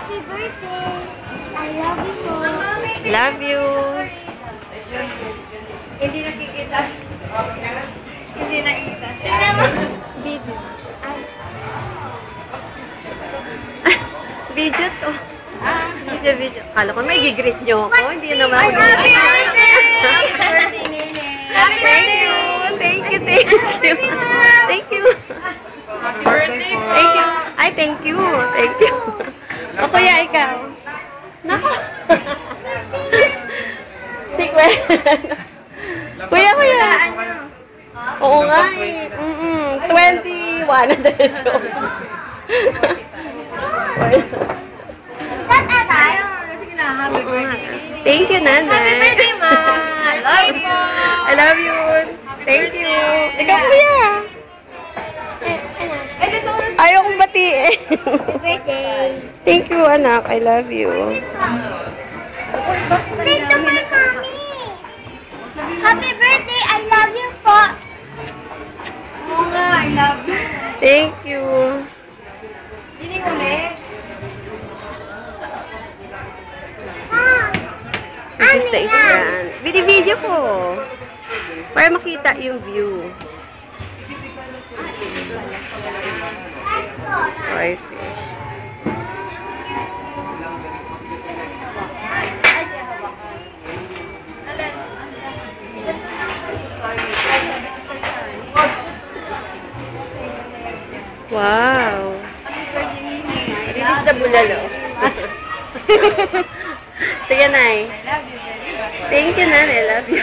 Happy birthday. I love you po. Love you. Hindi nakikita. Hindi nakikita. Video. Video to. Video. Kala ko may gigreet nyo ako. Hindi naman ako. Happy birthday! Happy birthday, Nene! Happy birthday! Thank you. Thank you. Happy birthday po! Thank you. Ay, thank you. O, kuya, ikaw. Nako. Si Kuya. Kuya. Oo nga eh. 21. Saan na tayo? Sige na, happy birthday! Thank you, Nana. Happy birthday, ma! I love you! I love you. Thank you. Ikaw, kuya. Ayaw kong batiin. Happy birthday. Thank you, anak. I love you. Say to my mommy. Happy birthday. I love you po. Oo nga, I love you! Thank you. Hiling ulit! This is the Instagram. Video ko. Para makita yung view. Koi fish. Wow. This is the bulalo. Sige, Nay. I love you very much. Thank you, Nan. I love you.